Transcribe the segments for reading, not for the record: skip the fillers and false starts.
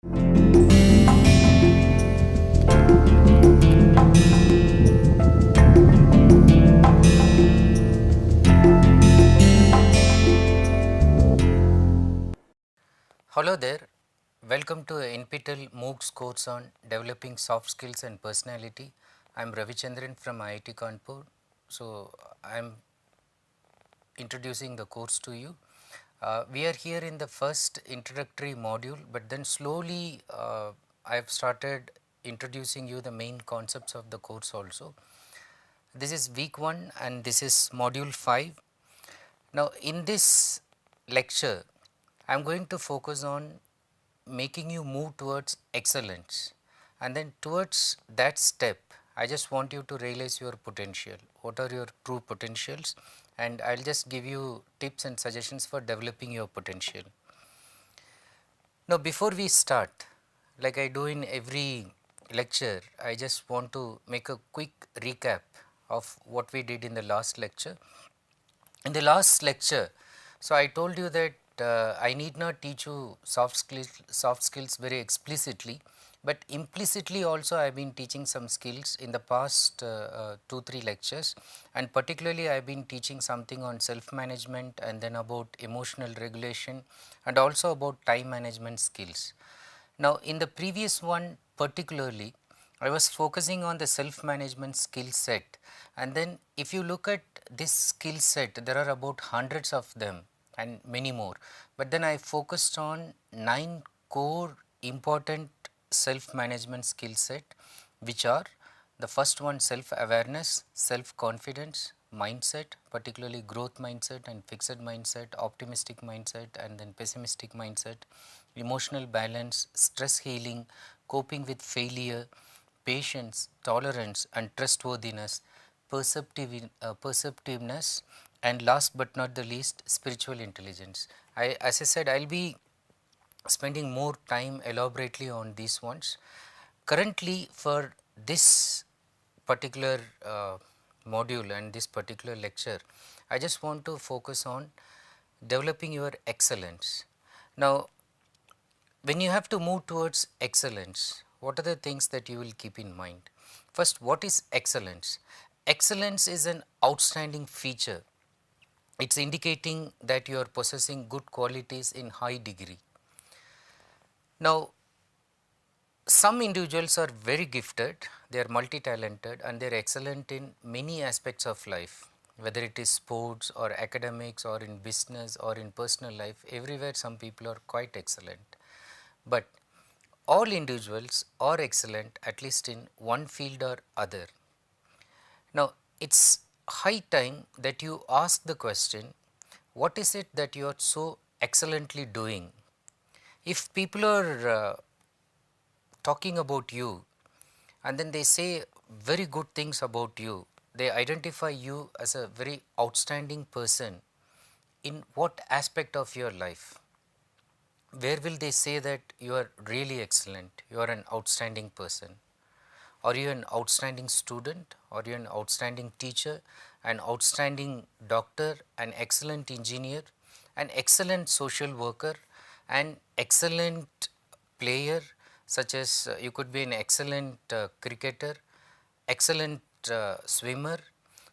Hello there, welcome to NPTEL MOOCs course on developing soft skills and personality. I am Ravichandran from IIT Kanpur. So, I am introducing the course to you. We are here in the first introductory module, but then slowly I have started introducing you the main concepts of the course also. This is week 1 and this is module 5. Now, in this lecture, I am going to focus on making you move towards excellence, and then towards that step I just want you to realize your potential. What are your true potentials? And I will just give you tips and suggestions for developing your potential. Now, before we start, like I do in every lecture, I just want to make a quick recap of what we did in the last lecture. In the last lecture, so I told you that I need not teach you soft skills very explicitly, but implicitly also I have been teaching some skills in the past 2-3 lectures, and particularly I have been teaching something on self management and then about emotional regulation and also about time management skills. Now, in the previous one particularly, I was focusing on the self management skill set, and then if you look at this skill set, there are about hundreds of them and many more, but then I focused on 9 core important self management skill set, which are: the first one, self awareness, self confidence, mindset, particularly growth mindset and fixed mindset, optimistic mindset and then pessimistic mindset, emotional balance, stress healing, coping with failure, patience, tolerance and trustworthiness, perceptiveness, and last but not the least, spiritual intelligence. As I said, I will be spending more time elaborately on these ones. Currently, for this particular module and this particular lecture, I just want to focus on developing your excellence. Now, when you have to move towards excellence, what are the things that you will keep in mind? First, what is excellence? Excellence is an outstanding feature. It's indicating that you are possessing good qualities in high degree. Now, some individuals are very gifted, they are multi-talented and they are excellent in many aspects of life, whether it is sports or academics or in business or in personal life. Everywhere some people are quite excellent, but all individuals are excellent at least in one field or other. Now, it is high time that you ask the question, what is it that you are so excellently doing? If people are talking about you and then they say very good things about you, they identify you as a very outstanding person in what aspect of your life? Where will they say that you are really excellent, you are an outstanding person? Are you an outstanding student? Are you an outstanding teacher, an outstanding doctor, an excellent engineer, an excellent social worker, an excellent player, such as you could be an excellent cricketer, excellent swimmer?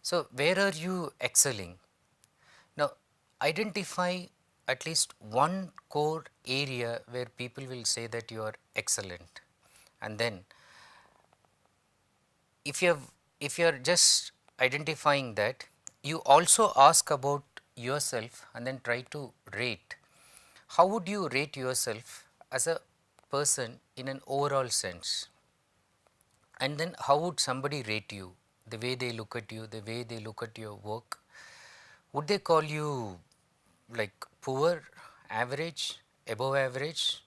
So, where are you excelling? Now, identify at least one core area where people will say that you are excellent, and then if you are just identifying that, you also ask about yourself and then try to rate. How would you rate yourself as a person in an overall sense? And then how would somebody rate you? The way they look at you, the way they look at your work. Would they call you like poor, average, above average,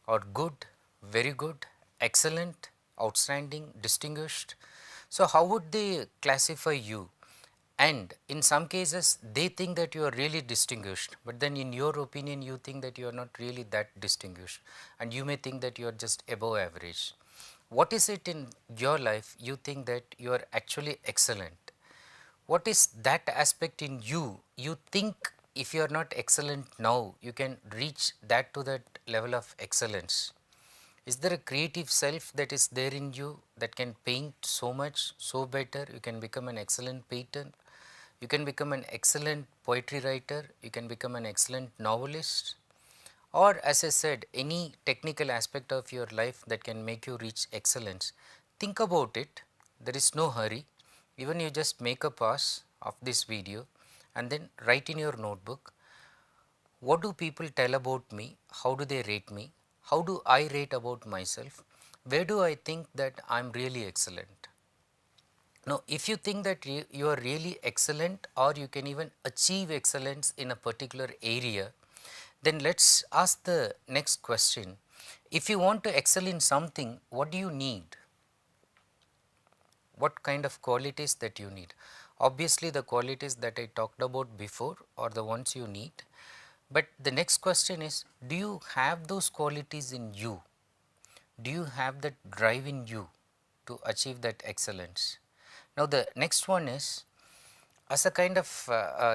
or good, very good, excellent, outstanding, distinguished? So, how would they classify you? And in some cases they think that you are really distinguished, but then in your opinion you think that you are not really that distinguished, and you may think that you are just above average. What is it in your life you think that you are actually excellent? What is that aspect in you you think if you are not excellent now, you can reach that to that level of excellence? Is there a creative self that is there in you that can paint so much, so better? You can become an excellent painter, you can become an excellent poetry writer, you can become an excellent novelist, or as I said, any technical aspect of your life that can make you reach excellence. Think about it, there is no hurry, even you just make a pause of this video and then write in your notebook, what do people tell about me, how do they rate me, how do I rate about myself, where do I think that I am really excellent. Now, if you think that you are really excellent or you can even achieve excellence in a particular area, then let us ask the next question. If you want to excel in something, what do you need? What kind of qualities that you need? Obviously, the qualities that I talked about before are the ones you need. But the next question is, do you have those qualities in you? Do you have that drive in you to achieve that excellence? Now, the next one is, as a kind of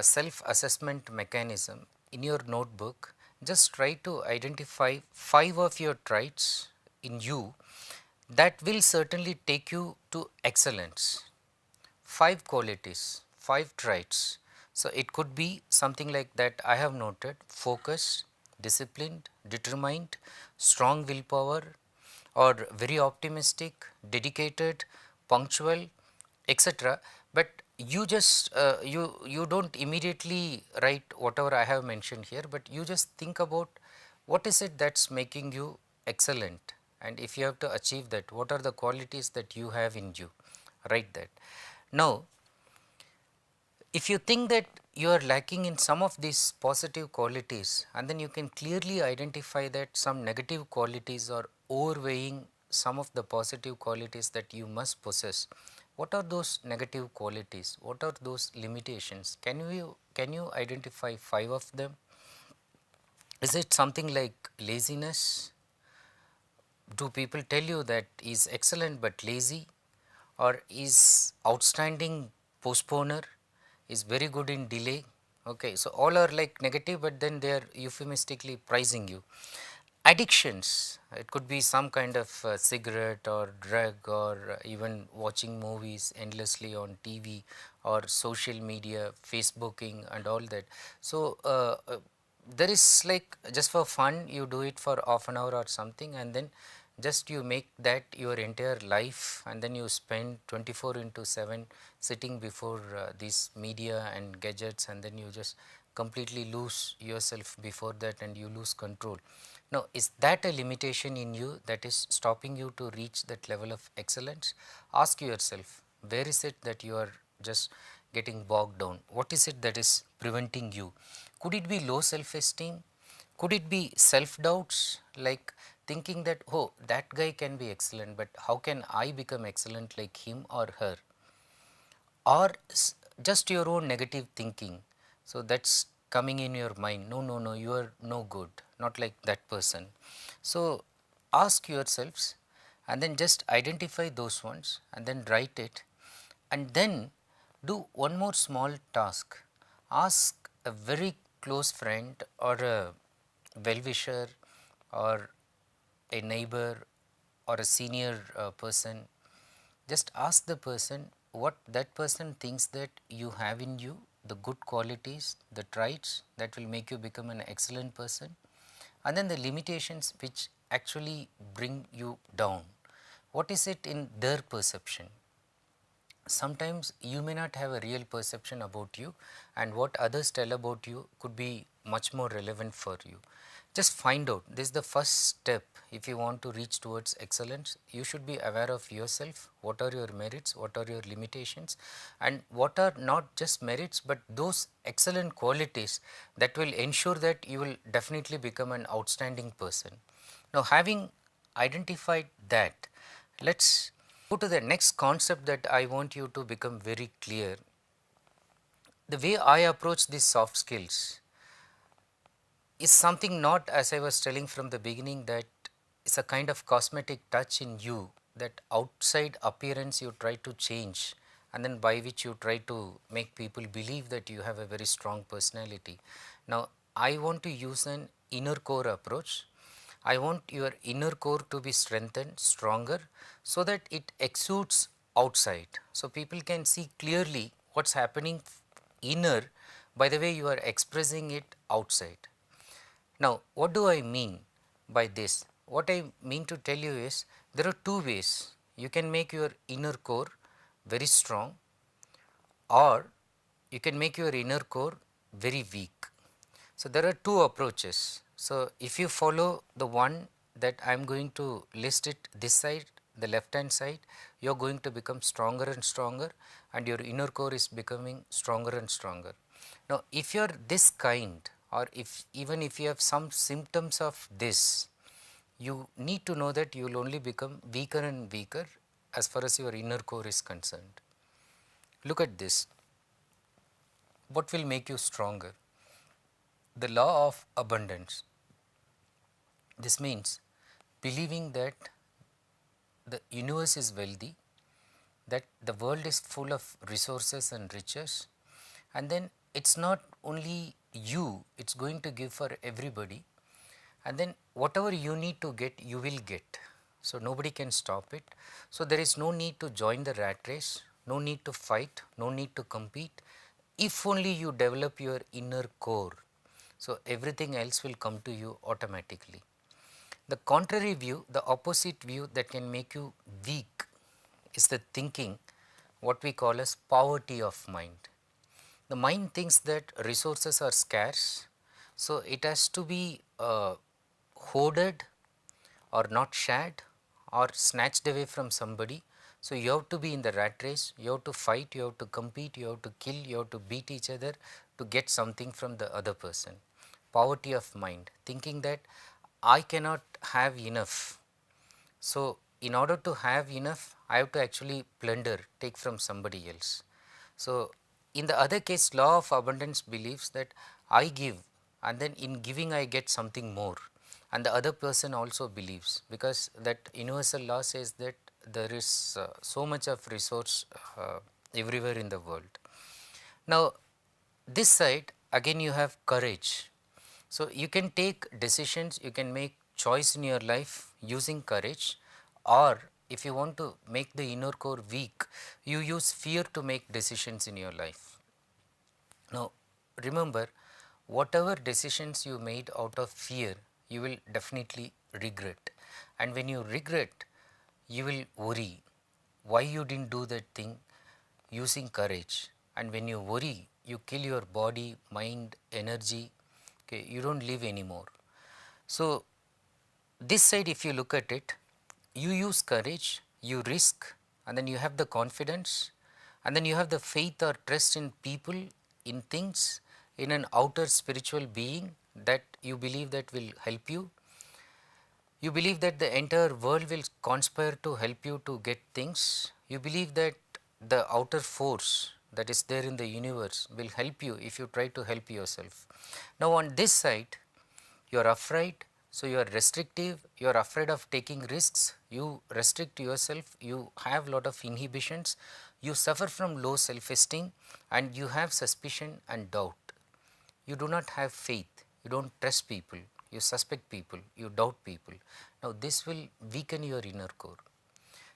self assessment mechanism in your notebook, just try to identify 5 of your traits in you that will certainly take you to excellence. 5 qualities, 5 traits. So, it could be something like that I have noted: focused, disciplined, determined, strong willpower, or very optimistic, dedicated, punctual, etc. But you just you don't immediately write whatever I have mentioned here, but you just think about what is it that's making you excellent, and if you have to achieve that, what are the qualities that you have in you, write that. Now, if you think that you are lacking in some of these positive qualities, and then you can clearly identify that some negative qualities are overweighing some of the positive qualities that you must possess, what are those negative qualities? What are those limitations? Can you identify 5 of them? Is it something like laziness? Do people tell you that is excellent but lazy, or is outstanding postponer, is very good in delay? Okay, so all are like negative, but then they are euphemistically pricing you. Addictions, it could be some kind of cigarette or drug, or even watching movies endlessly on TV, or social media, Facebooking and all that. So, there is like, just for fun you do it for half an hour or something, and then just you make that your entire life, and then you spend 24 into 7 sitting before these media and gadgets, and then you just completely lose yourself before that and you lose control. Now, is that a limitation in you that is stopping you to reach that level of excellence? Ask yourself, where is it that you are just getting bogged down? What is it that is preventing you? Could it be low self esteem? Could it be self doubts, like thinking that, oh, that guy can be excellent, but how can I become excellent like him or her? Or just your own negative thinking, so that's coming in your mind, no, no, no, you are no good, not like that person. So ask yourselves, and then just identify those ones, and then write it, and then do one more small task. Ask a very close friend, or a well-wisher, or a neighbor, or a senior person. Just ask the person what that person thinks that you have in you, the good qualities, the traits that will make you become an excellent person, and then the limitations which actually bring you down. What is it in their perception? Sometimes you may not have a real perception about you, and what others tell about you could be much more relevant for you. Just find out, this is the first step. If you want to reach towards excellence, you should be aware of yourself, what are your merits, what are your limitations, and what are not just merits but those excellent qualities that will ensure that you will definitely become an outstanding person. Now, having identified that, let's go to the next concept that I want you to become very clear. The way I approach these soft skills is something, not as I was telling from the beginning, that is a kind of cosmetic touch in you, that outside appearance you try to change, and then by which you try to make people believe that you have a very strong personality. Now, I want to use an inner core approach. I want your inner core to be strengthened, stronger, so that it exudes outside. So people can see clearly what's happening inner by the way you are expressing it outside. Now, what do I mean by this? What I mean to tell you is there are two ways you can make your inner core very strong, or you can make your inner core very weak. So, there are two approaches. So, if you follow the one that I am going to list it this side, the left hand side, you are going to become stronger and stronger, and your inner core is becoming stronger and stronger. Now, if you are this kind, or if even if you have some symptoms of this, you need to know that you will only become weaker and weaker as far as your inner core is concerned. Look at this. What will make you stronger? The law of abundance. This means believing that the universe is wealthy, that the world is full of resources and riches, and then it's not only you, it's going to give for everybody, and then whatever you need to get, you will get. So nobody can stop it. So there is no need to join the rat race, no need to fight, no need to compete. If only you develop your inner core, so everything else will come to you automatically. The contrary view, the opposite view that can make you weak is the thinking what we call as poverty of mind. The mind thinks that resources are scarce, so it has to be hoarded or not shared or snatched away from somebody. So you have to be in the rat race, you have to fight, you have to compete, you have to kill, you have to beat each other to get something from the other person. Poverty of mind, thinking that I cannot have enough. So in order to have enough, I have to actually plunder, take from somebody else. So in the other case, law of abundance believes that I give, and then in giving I get something more, and the other person also believes, because that universal law says that there is so much of resource everywhere in the world. Now this side again you have courage. So you can take decisions, you can make choice in your life using courage, or if you want to make the inner core weak, you use fear to make decisions in your life. Now remember, whatever decisions you made out of fear, you will definitely regret, and when you regret, you will worry why you didn't do that thing using courage, and when you worry, you kill your body, mind, energy. Okay, you don't live anymore. So this side, if you look at it, you use courage, you risk, and then you have the confidence, and then you have the faith or trust in people, in things, in an outer spiritual being that you believe that will help you. You believe that the entire world will conspire to help you to get things. You believe that the outer force that is there in the universe will help you if you try to help yourself. Now on this side, you are afraid, so you are restrictive, you are afraid of taking risks, you restrict yourself, you have lot of inhibitions, you suffer from low self-esteem, and you have suspicion and doubt. You do not have faith, you don't trust people, you suspect people, you doubt people. Now this will weaken your inner core.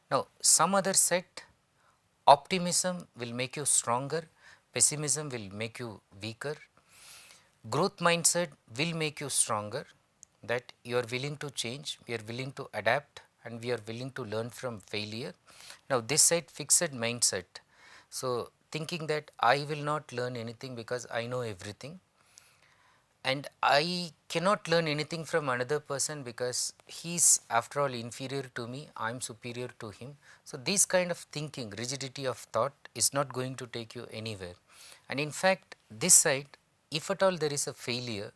Now some other set, optimism will make you stronger, pessimism will make you weaker. Growth mindset will make you stronger, that you are willing to change, we are willing to adapt, and we are willing to learn from failure. Now this side, fixed mindset. So thinking that I will not learn anything because I know everything, and I cannot learn anything from another person because he is after all inferior to me, I am superior to him. So this kind of thinking, rigidity of thought is not going to take you anywhere. And in fact this side, if at all there is a failure,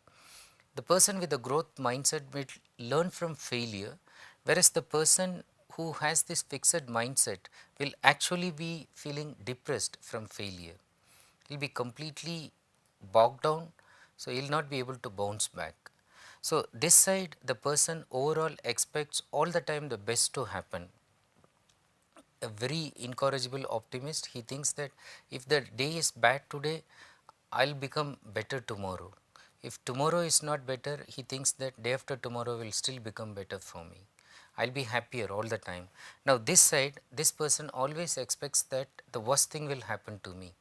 the person with the growth mindset will learn from failure, whereas the person who has this fixed mindset will actually be feeling depressed from failure. He will be completely bogged down, so he will not be able to bounce back. So this side, the person overall expects all the time the best to happen. A very incorrigible optimist, he thinks that if the day is bad today, I'll become better tomorrow. If tomorrow is not better, he thinks that day after tomorrow will still become better for me. I'll be happier all the time. Now this side, this person always expects that the worst thing will happen to me.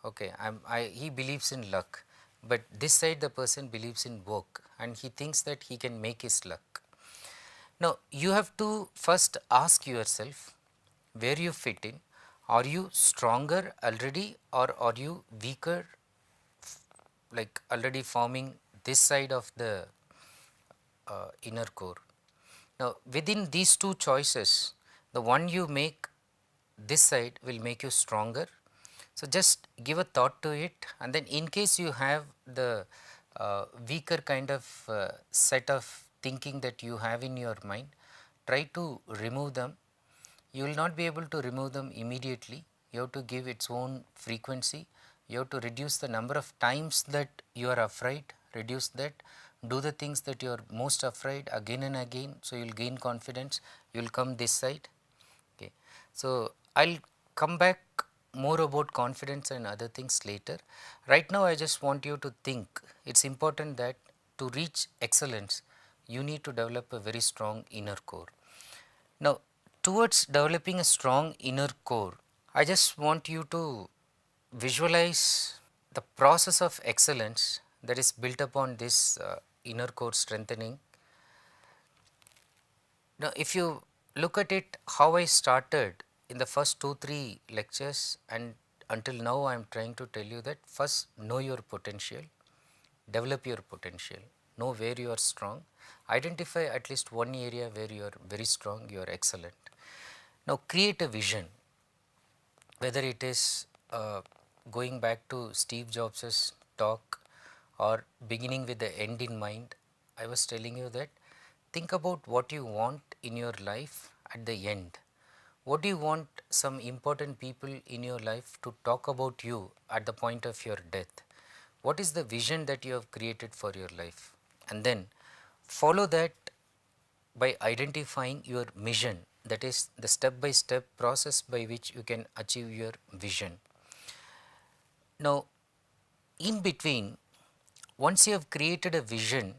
Okay, he believes in luck, but this side the person believes in work and he thinks that he can make his luck. Now you have to first ask yourself where you fit in. Are you stronger already or are you weaker, like already forming this side of the inner core? Now within these two choices, the one you make this side will make you stronger. So just give a thought to it, and then in case you have the weaker kind of set of thinking that you have in your mind, try to remove them. You will not be able to remove them immediately. You have to give its own frequency. You have to reduce the number of times that you are afraid, reduce that. Do the things that you are most afraid again and again, so you will gain confidence. You will come this side. Okay. So I'll come back more about confidence and other things later. Right now I just want you to think, it's important that to reach excellence, you need to develop a very strong inner core. Now towards developing a strong inner core, I just want you to visualize the process of excellence that is built upon this inner core strengthening. Now if you look at it, how I started in the first 2-3 lectures, and until now I am trying to tell you that first know your potential, develop your potential, know where you are strong, identify at least one area where you are very strong, you are excellent. Now create a vision, whether it is going back to Steve Jobs' talk or beginning with the end in mind. I was telling you that think about what you want in your life at the end. What do you want some important people in your life to talk about you at the point of your death? What is the vision that you have created for your life? And then follow that by identifying your mission, that is the step by step process by which you can achieve your vision. Now in between, once you have created a vision,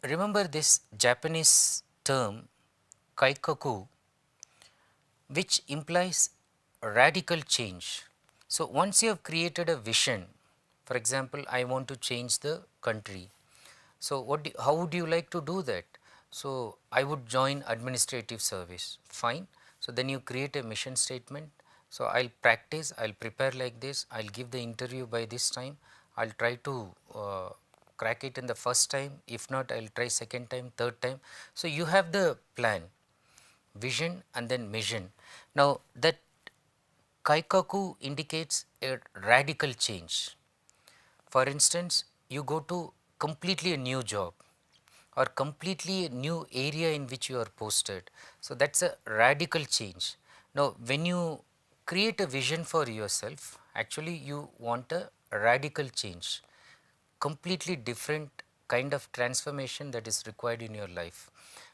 remember this Japanese term kaikaku, which implies radical change. So once you have created a vision, for example, I want to change the country. So how would you like to do that? So I would join administrative service. Fine. So then you create a mission statement. So I'll practice, I'll prepare like this, I'll give the interview by this time, I'll try to crack it in the first time, if not I'll try second time, third time. So you have the plan, vision and then mission. Now that kaikaku indicates a radical change. For instance, you go to completely a new job or completely a new area in which you are posted. So that's a radical change. Now when you create a vision for yourself, actually you want a radical change, completely different kind of transformation that is required in your life.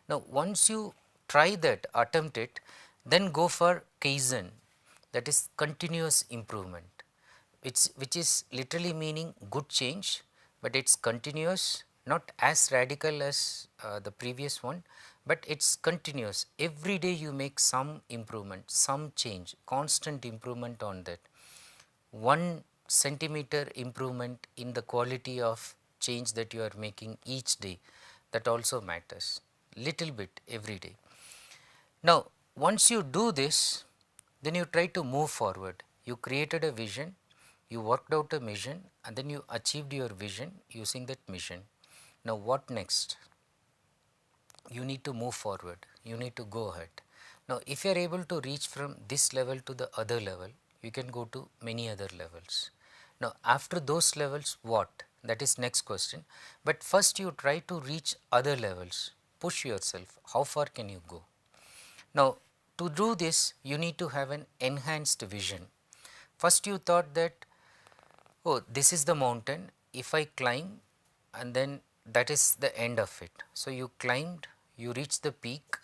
Now once you try that, attempt it, then go for kaizen, that is continuous improvement, which is literally meaning good change, but it's continuous, not as radical as the previous one, but it's continuous. Every day you make some improvement, some change, constant improvement on that. 1 centimeter improvement in the quality of change that you are making each day, that also matters, little bit every day. Now once you do this, then you try to move forward. You created a vision, you worked out a mission, and then you achieved your vision using that mission. Now what next? You need to move forward, you need to go ahead. Now if you are able to reach from this level to the other level, you can go to many other levels. Now after those levels, what? That is next question. But first you try to reach other levels, push yourself, how far can you go? Now to do this, you need to have an enhanced vision. First you thought that, oh, this is the mountain, if I climb, and then that is the end of it. So you climbed, you reached the peak,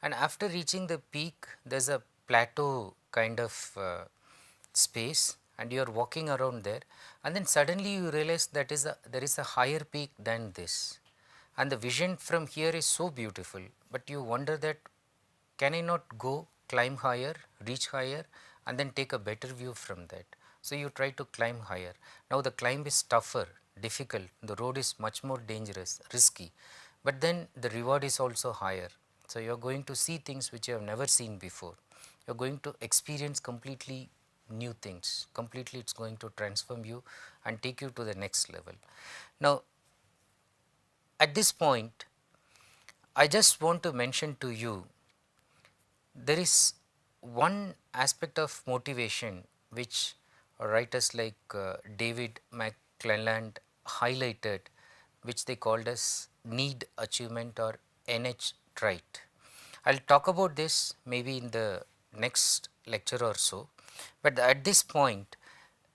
and after reaching the peak there is a plateau kind of space, and you are walking around there, and then suddenly you realize that there is a higher peak than this, and the vision from here is so beautiful, but you wonder that can I not go climb higher, reach higher, and then take a better view from that. So you try to climb higher. Now the climb is tougher, difficult, the road is much more dangerous, risky, but then the reward is also higher. So you are going to see things which you have never seen before. You are going to experience completely new things, completely it's going to transform you and take you to the next level. Now at this point I just want to mention to you, there is one aspect of motivation which writers like David McClelland highlighted, which they called as need achievement or NH trait. I will talk about this maybe in the next lecture or so, but at this point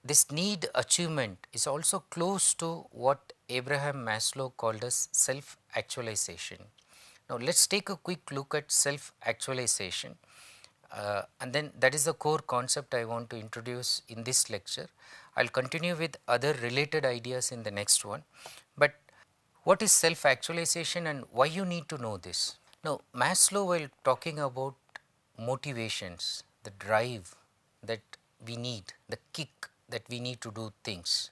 this need achievement is also close to what Abraham Maslow called as self actualization. Now let us take a quick look at self actualization, and then that is the core concept I want to introduce in this lecture. I will continue with other related ideas in the next one, but what is self actualization and why you need to know this? Now Maslow, while talking about motivations, the drive that we need, the kick that we need to do things,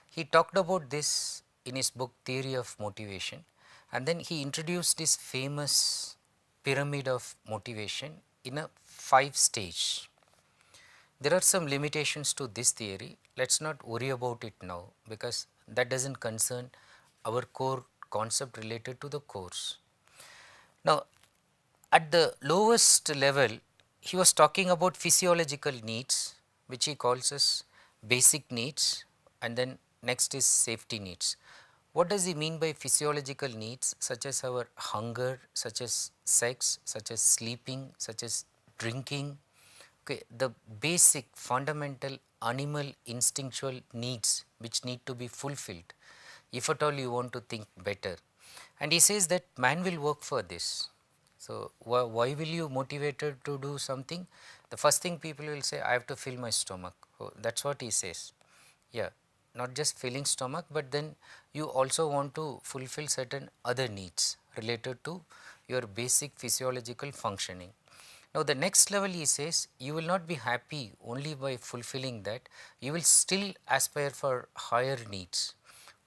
he talked about this in his book Theory of Motivation, and then he introduced this famous pyramid of motivation in a 5 stage. There are some limitations to this theory, let us not worry about it now because that does not concern our core concept related to the course. Now at the lowest level he was talking about physiological needs, which he calls as basic needs, and then next is safety needs. What does he mean by physiological needs, such as our hunger, such as sex, such as sleeping, such as drinking? Okay, the basic fundamental animal instinctual needs which need to be fulfilled if at all you want to think better. And he says that man will work for this. So why will you motivated to do something? The first thing people will say, I have to fill my stomach. Oh, that is what he says. Yeah, not just filling stomach, but then you also want to fulfill certain other needs related to your basic physiological functioning. Now the next level he says, you will not be happy only by fulfilling that, you will still aspire for higher needs.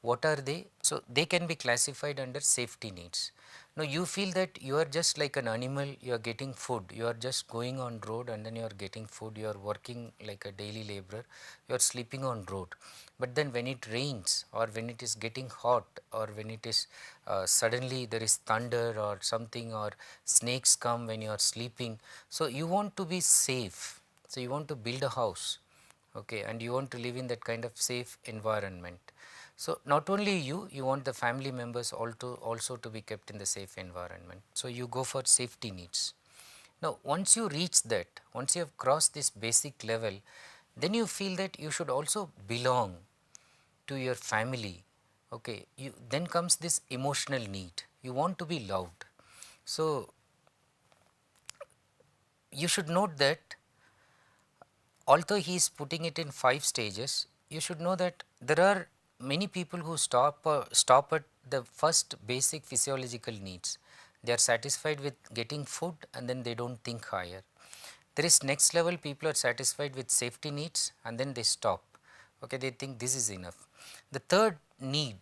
What are they? So they can be classified under safety needs. Now you feel that you are just like an animal, you are getting food, you are just going on road and then you are getting food, you are working like a daily laborer, you are sleeping on road. But then when it rains or when it is getting hot or when it is suddenly there is thunder or something, or snakes come when you are sleeping, so you want to be safe, so you want to build a house, okay, and you want to live in that kind of safe environment. So not only you want the family members also to be kept in the safe environment. So you go for safety needs. Now once you reach that, once you have crossed this basic level, then you feel that you should also belong to your family. Okay, then comes this emotional need. You want to be loved. So you should note that although he is putting it in 5 stages, you should know that there are many people who stop at the first basic physiological needs. They are satisfied with getting food and then they do not think higher. There is next level, people are satisfied with safety needs and then they stop. Okay, they think this is enough. The third need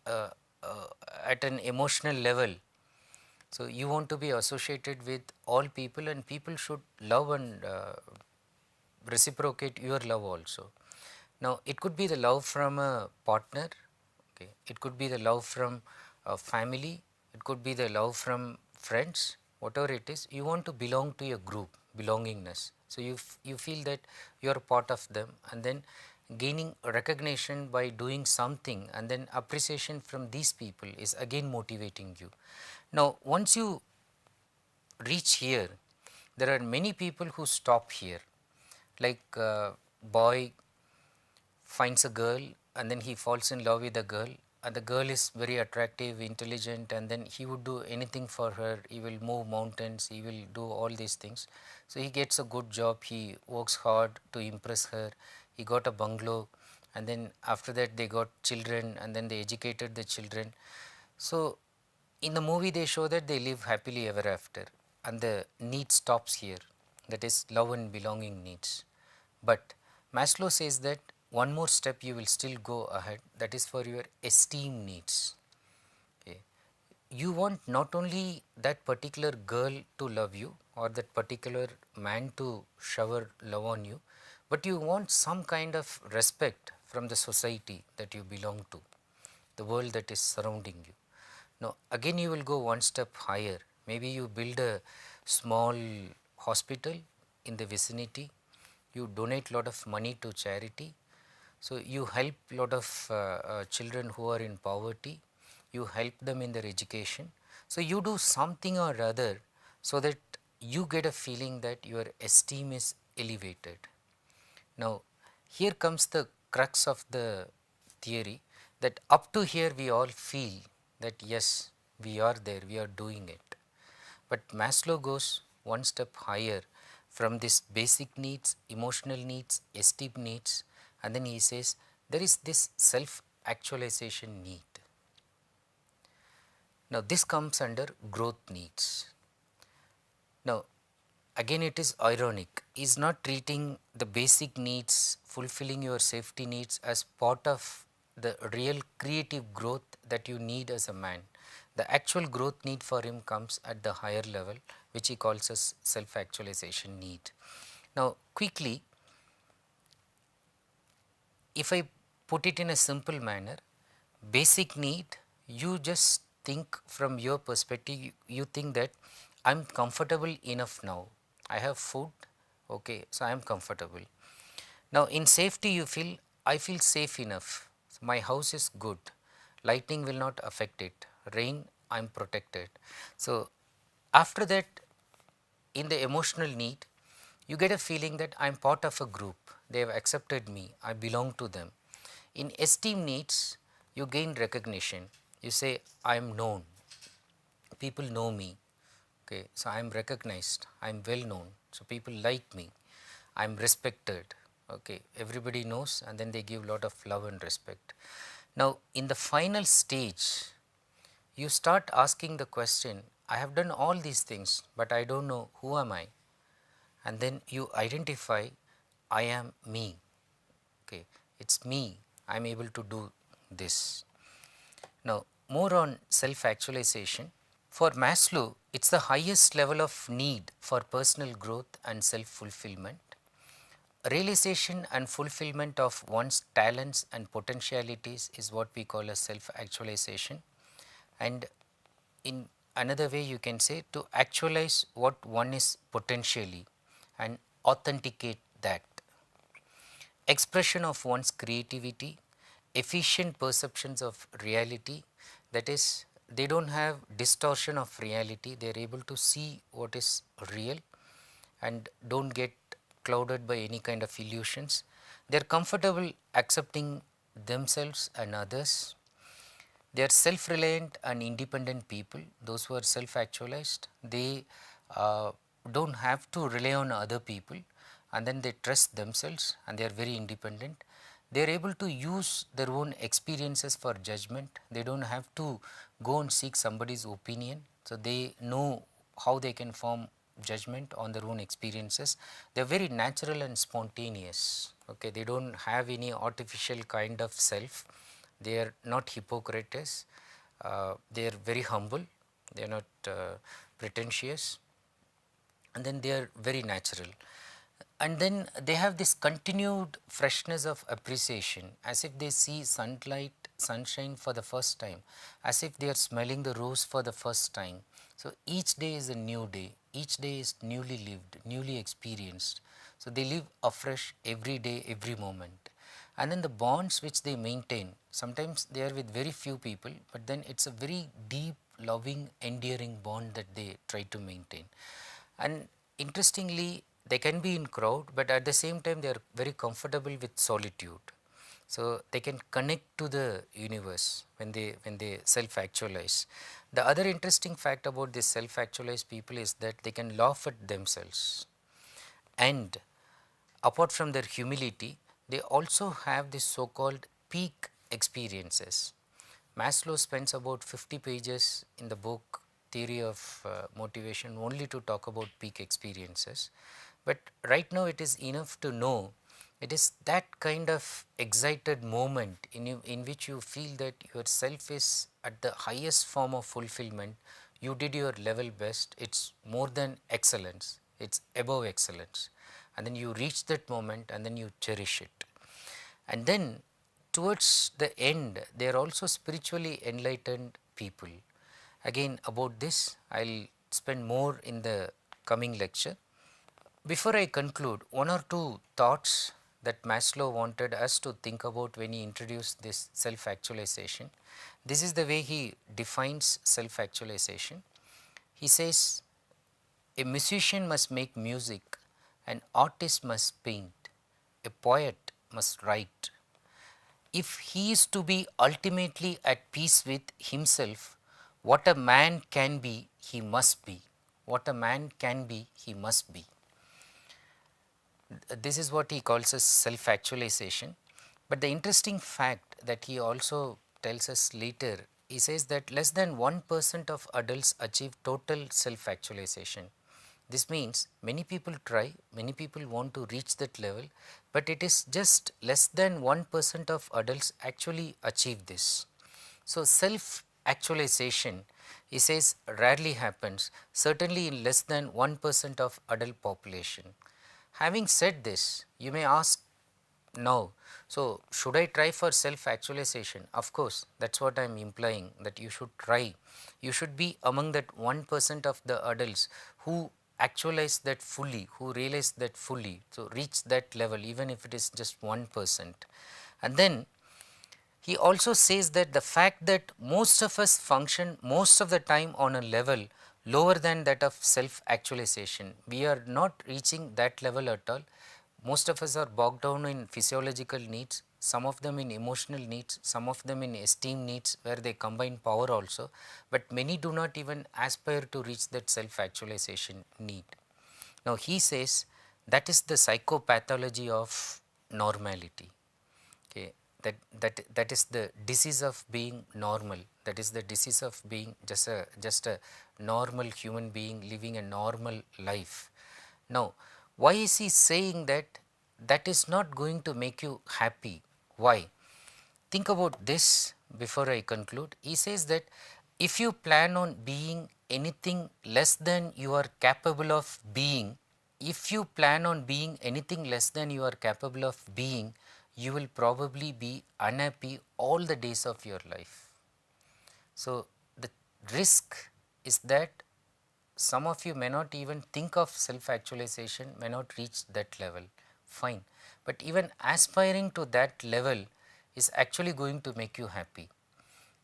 uh, uh, at an emotional level, so you want to be associated with all people and people should love and reciprocate your love also. Now it could be the love from a partner, okay, it could be the love from a family, it could be the love from friends, whatever it is, you want to belong to a group, belongingness. So you feel that you are part of them, and then gaining recognition by doing something and then appreciation from these people is again motivating you. Now once you reach here, there are many people who stop here, like boy finds a girl and then he falls in love with the girl, and the girl is very attractive, intelligent, and then he would do anything for her, he will move mountains, he will do all these things. So he gets a good job, he works hard to impress her, he got a bungalow, and then after that they got children, and then they educated the children. So in the movie they show that they live happily ever after, and the need stops here, that is love and belonging needs. But Maslow says that one more step you will still go ahead, that is for your esteem needs. Okay. You want not only that particular girl to love you or that particular man to shower love on you, but you want some kind of respect from the society that you belong to, the world that is surrounding you. Now again you will go one step higher. Maybe you build a small hospital in the vicinity, you donate lot of money to charity, so you help lot of children who are in poverty, you help them in their education. So you do something or other so that you get a feeling that your esteem is elevated. Now here comes the crux of the theory, that up to here we all feel that yes, we are there, we are doing it. But Maslow goes one step higher from this basic needs, emotional needs, esteem needs, and then he says there is this self actualization need. Now this comes under growth needs. Now again it is ironic, he is not treating the basic needs, fulfilling your safety needs as part of the real creative growth that you need as a man. The actual growth need for him comes at the higher level, which he calls as self actualization need. Now quickly, if I put it in a simple manner, basic need, you just think from your perspective, you think that I am comfortable enough now, I have food, okay, so I am comfortable. Now in safety you feel, I feel safe enough, my house is good, lightning will not affect it, rain I am protected. So after that, in the emotional need, you get a feeling that I am part of a group, they have accepted me, I belong to them. In esteem needs, you gain recognition, you say I am known, people know me, okay, so I am recognized, I am well known, so people like me, I am respected, okay, everybody knows, and then they give lot of love and respect. Now in the final stage, you start asking the question, I have done all these things, but I don't know who am I, and then you identify, I am me, okay, it's me, I am able to do this. Now more on self actualization. For Maslow, it is the highest level of need for personal growth and self fulfillment. Realization and fulfillment of one's talents and potentialities is what we call as self actualization, and in another way you can say to actualize what one is potentially and authenticate that. Expression of one's creativity, efficient perceptions of reality, that is they do not have distortion of reality, they are able to see what is real and do not get clouded by any kind of illusions. They are comfortable accepting themselves and others. They are self reliant and independent people, those who are self actualized, they do not have to rely on other people, and then they trust themselves and they are very independent. They are able to use their own experiences for judgment, they do not have to go and seek somebody's opinion, so they know how they can form judgment on their own experiences. They are very natural and spontaneous, okay, they do not have any artificial kind of self, they are not hypocrites, they are very humble, they are not pretentious, and then they are very natural. And then they have this continued freshness of appreciation, as if they see sunlight, sunshine for the first time, as if they are smelling the rose for the first time. So each day is a new day, each day is newly lived, newly experienced. So they live afresh every day, every moment. And then the bonds which they maintain, sometimes they are with very few people, but then it is a very deep, loving, endearing bond that they try to maintain. And interestingly, they can be in crowd, but at the same time they are very comfortable with solitude. So they can connect to the universe when they self actualize. The other interesting fact about these self actualized people is that they can laugh at themselves, and apart from their humility, they also have this so called peak experiences. Maslow spends about 50 pages in the book Theory of Motivation only to talk about peak experiences. But right now it is enough to know it is that kind of excited moment in which you feel that yourself is at the highest form of fulfillment. You did your level best, it is more than excellence, it is above excellence, and then you reach that moment and then you cherish it. And then towards the end, they are also spiritually enlightened people. Again, about this I will spend more in the coming lecture. Before I conclude, one or two thoughts that Maslow wanted us to think about when he introduced this self actualization. This is the way he defines self actualization. He says a musician must make music, an artist must paint, a poet must write. If he is to be ultimately at peace with himself, what a man can be, he must be. What a man can be, he must be. This is what he calls as self actualization. But the interesting fact that he also tells us later, he says that less than 1% of adults achieve total self actualization. This means many people try, many people want to reach that level, but it is just less than 1% of adults actually achieve this. So, self actualization, he says, rarely happens, certainly in less than 1% of adult population. Having said this, you may ask now, so should I try for self actualization? Of course, that is what I am implying, that you should try. You should be among that 1% of the adults who actualize that fully, who realize that fully. So, reach that level even if it is just 1%. And then he also says that the fact that most of us function most of the time on a level lower than that of self actualization, we are not reaching that level at all. Most of us are bogged down in physiological needs, some of them in emotional needs, some of them in esteem needs where they combine power also, but many do not even aspire to reach that self actualization need. Now he says that is the psychopathology of normality. Okay, that is the disease of being normal, that is the disease of being just a normal human being living a normal life. Now why is he saying that that is not going to make you happy? Why? Think about this before I conclude. He says that if you plan on being anything less than you are capable of being, if you plan on being anything less than you are capable of being, you will probably be unhappy all the days of your life. So, the risk is that some of you may not even think of self actualization, may not reach that level, fine, but even aspiring to that level is actually going to make you happy.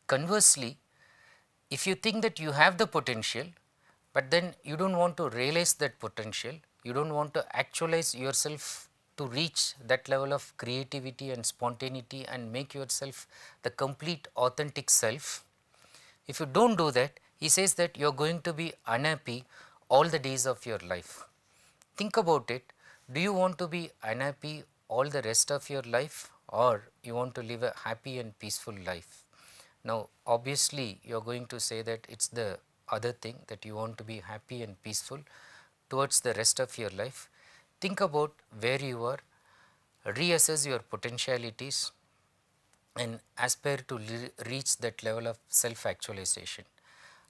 Conversely, if you think that you have the potential, but then you do not want to realize that potential, you do not want to actualize yourself to reach that level of creativity and spontaneity and make yourself the complete authentic self. If you do not do that, he says that you are going to be unhappy all the days of your life. Think about it. Do you want to be unhappy all the rest of your life, or you want to live a happy and peaceful life? Now obviously you are going to say that it is the other thing, that you want to be happy and peaceful towards the rest of your life. Think about where you are, reassess your potentialities and aspire to reach that level of self actualization.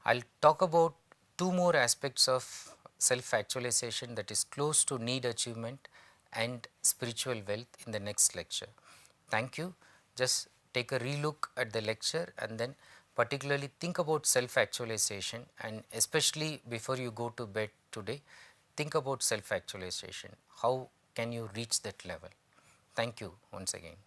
I will talk about two more aspects of self actualization, that is close to need achievement and spiritual wealth, in the next lecture. Thank you. Just take a relook at the lecture and then particularly think about self actualization, and especially before you go to bed today, think about self actualization. How can you reach that level? Thank you once again.